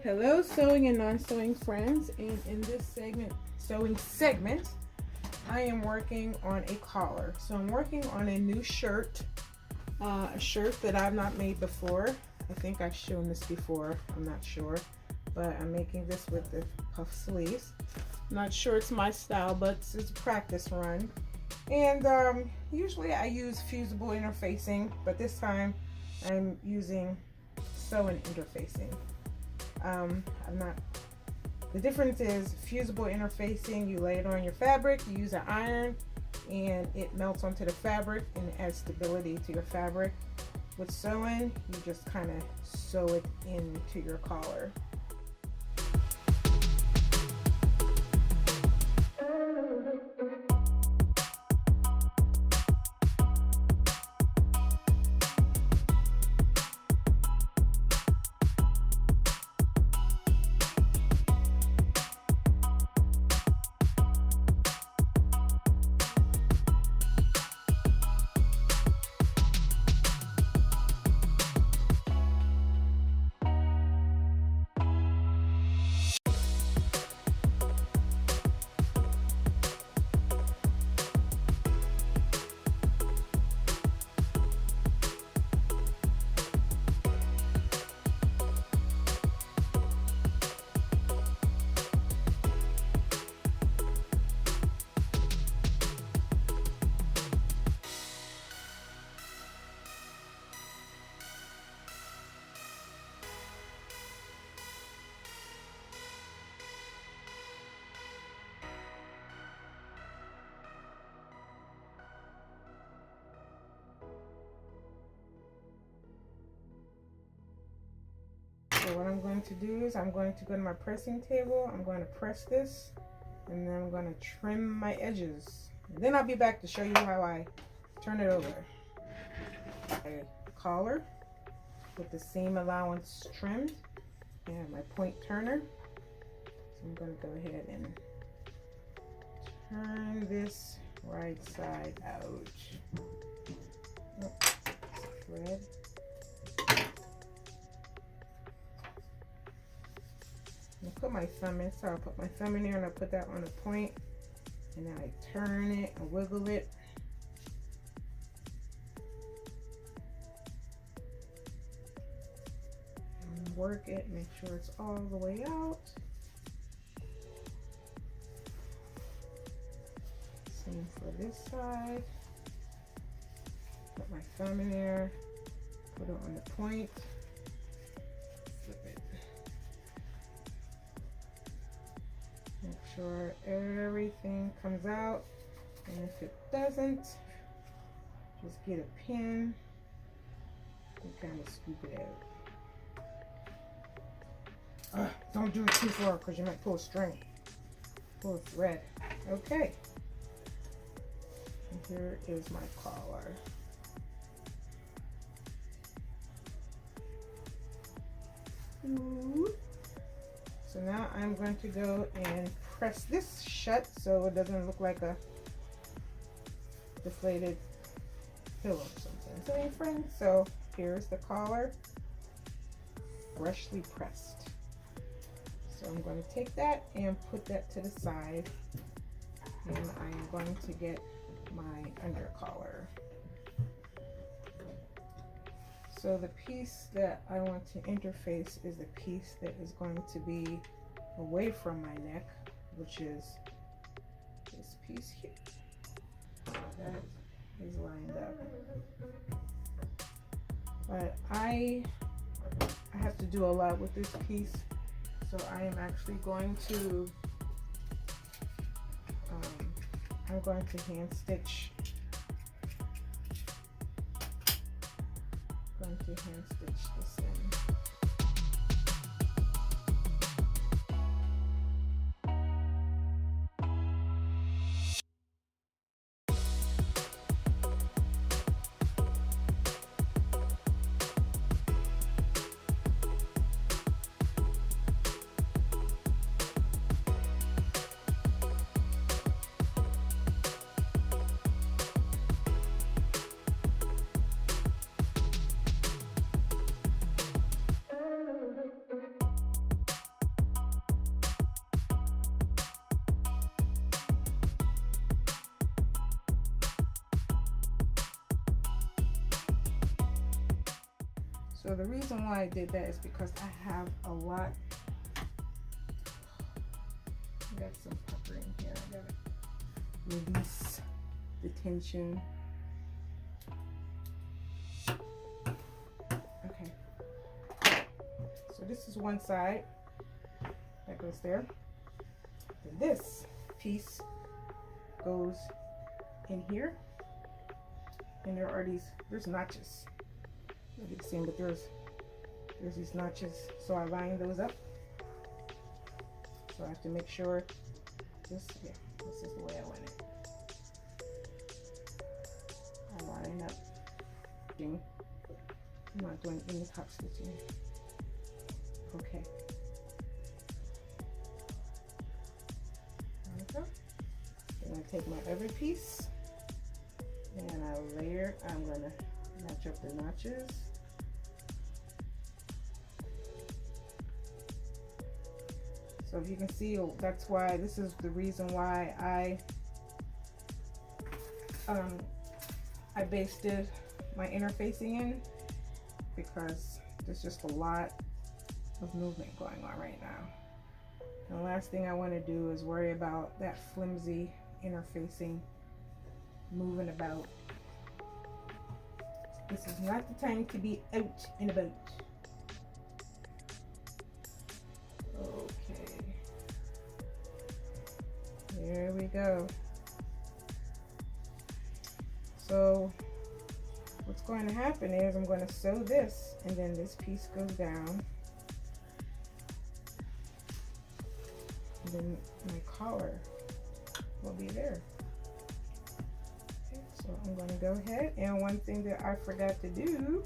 Hello, sewing and non-sewing friends, and in this sewing segment, I am working on a collar. So I'm working on a new shirt, a shirt that I've not made before. I think I've shown this before, I'm not sure, but I'm making this with the puff sleeves. I'm not sure it's my style, but it's a practice run. And usually I use fusible interfacing, but this time I'm using sewing interfacing. The difference is fusible interfacing, you lay it on your fabric, you use an iron, and it melts onto the fabric and adds stability to your fabric. With sewing, you just kind of sew it into your collar. So what I'm going to do is I'm going to go to my pressing table, I'm going to press this, and then I'm going to trim my edges. And then I'll be back to show you how I turn it over. A collar with the seam allowance trimmed, and my point turner. So I'm going to go ahead and turn this right side out. Oh, thread. I put my thumb in, so I'll put my thumb in there and I'll put that on a point, and then I turn it and wiggle it. And work it, make sure it's all the way out. Same for this side. Put my thumb in there, put it on the point. Make sure everything comes out, and if it doesn't, just get a pin and kind of scoop it out. Don't do it too far because you might pull a string, pull a thread. Okay, and here is my collar. So now I'm going to go and press this shut so it doesn't look like a deflated pillow or something. So, hey friends, so here's the collar, freshly pressed. So I'm going to take that and put that to the side, and I am going to get my under collar. So the piece that I want to interface is the piece that is going to be away from my neck, which is this piece here. That is lined up. But I have to do a lot with this piece, so I am actually going to I'm going to hand stitch. Going to hand stitch this in. So the reason why I did that is because I have a lot. I got some puckering here. I gotta release the tension. Okay. So this is one side that goes there. And this piece goes in here. And there are there's notches. You'll be seeing, but there's these notches. So I line those up. So I have to make sure this is the way I want it. I line up. I'm not doing any top stitching. Okay. There we go. I'm going to take my other piece and I layer. I'm going to match up the notches. So if you can see, that's why this is the reason why I basted my interfacing in, because there's just a lot of movement going on right now. And the last thing I want to do is worry about that flimsy interfacing moving about. This is not the time to be out and about. Okay. There we go. So what's going to happen is I'm going to sew this, and then this piece goes down. And then my collar will be there. Okay, so I'm going to go ahead, and one thing that I forgot to do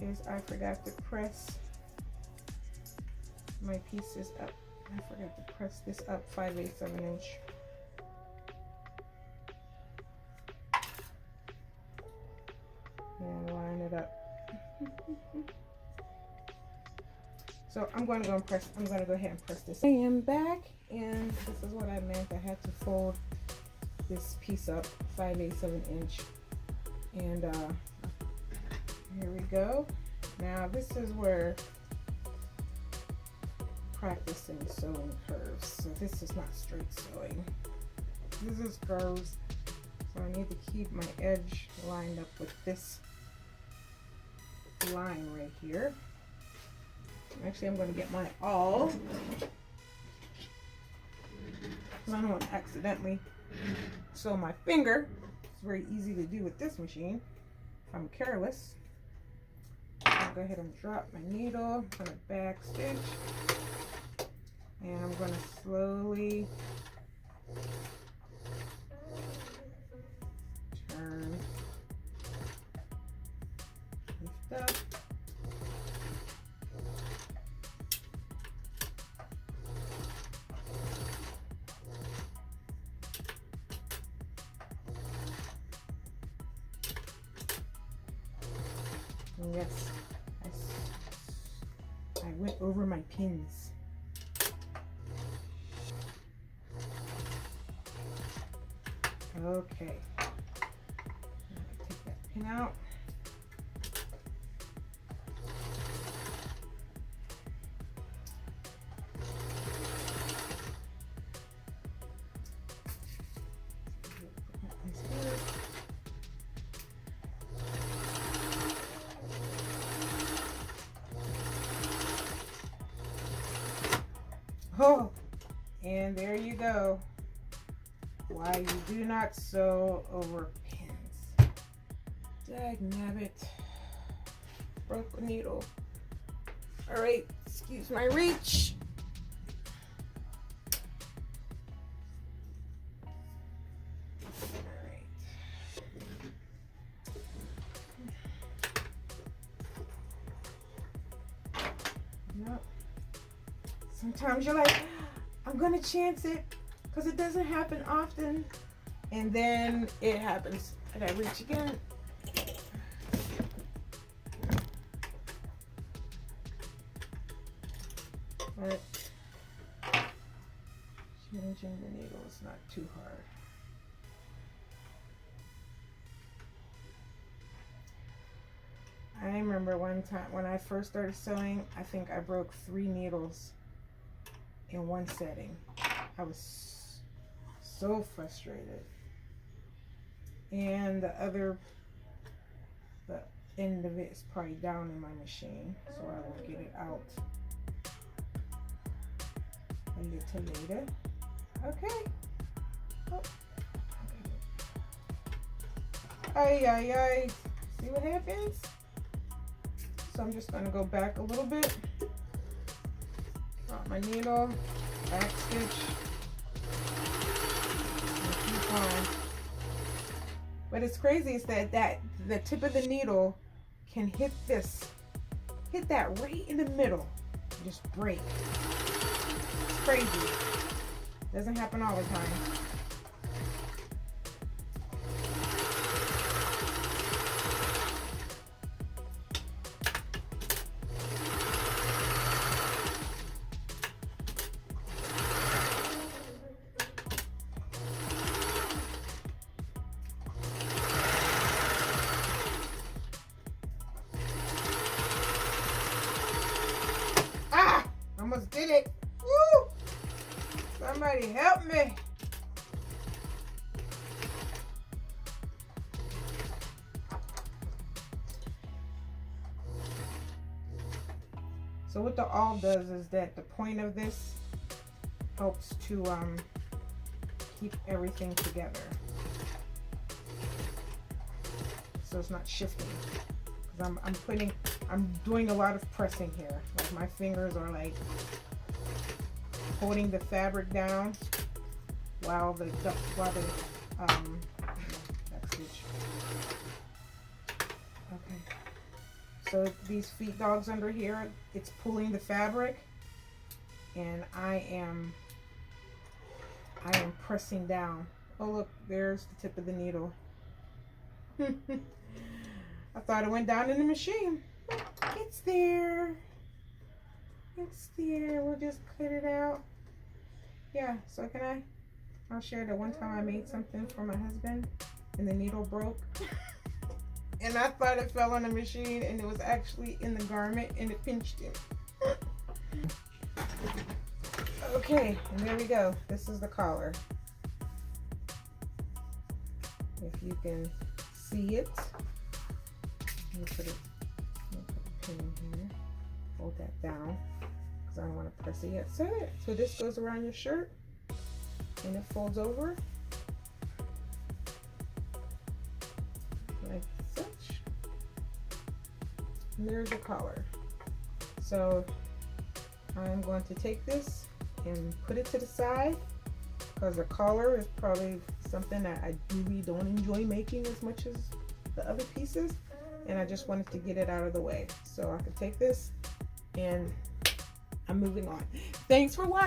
is I forgot to press my pieces up. I forgot to press this up 5/8 of an inch. And line it up. So I'm going to go ahead and press this. I am back, and this is what I meant. I had to fold this piece up 5/8 of an inch. And here we go. Now this is where practicing sewing curves. So this is not straight sewing. This is curves. So I need to keep my edge lined up with this line right here. Actually, I'm going to get my awl. I don't want to accidentally sew my finger. It's very easy to do with this machine if I'm careless. I'll go ahead and drop my needle. I'm going to back stitch. And I'm going to slowly turn, lift up. And yes, I went over my pins. Okay, take that pin out. Oh, and there you go. Why you do not sew over pins. Dagnabbit. Broke the needle. Alright, excuse my reach. Alright. Yep. Sometimes you're like, I'm gonna chance it, because it doesn't happen often, and then it happens. I gotta reach again. But changing the needle is not too hard. remember one time when I first started sewing, I think I broke 3 needles in one setting. I was so frustrated. And the end of it is probably down in my machine, so I will get it out a little later. Okay. Oh. Ay, ay, ay. See what happens? So I'm just going to go back a little bit. Drop my needle, back stitch, and keep on. But it's crazy is that the tip of the needle can hit that right in the middle, just break. It's crazy. Doesn't happen all the time. Almost did it. Woo! Somebody help me. So what the awl does is that the point of this helps to keep everything together. So it's not shifting. Because I'm doing a lot of pressing here. Like my fingers are like holding the fabric down while the back stitch. Okay. So these feet dogs under here, it's pulling the fabric, and I am pressing down. Oh look, there's the tip of the needle. I thought it went down in the machine. It's there. It's there. We'll just cut it out. Yeah, so I'll share that one time I made something for my husband and the needle broke. And I thought it fell on the machine and it was actually in the garment and it pinched him. Okay, and there we go. This is the collar. If you can see it. Let me put a pin in here. Hold that down because I don't want to press it yet. So this goes around your shirt and it folds over like such. And there's the collar. So I'm going to take this and put it to the side because the collar is probably something that I really don't enjoy making as much as the other pieces. And I just wanted to get it out of the way. So I could take this and I'm moving on. Thanks for watching.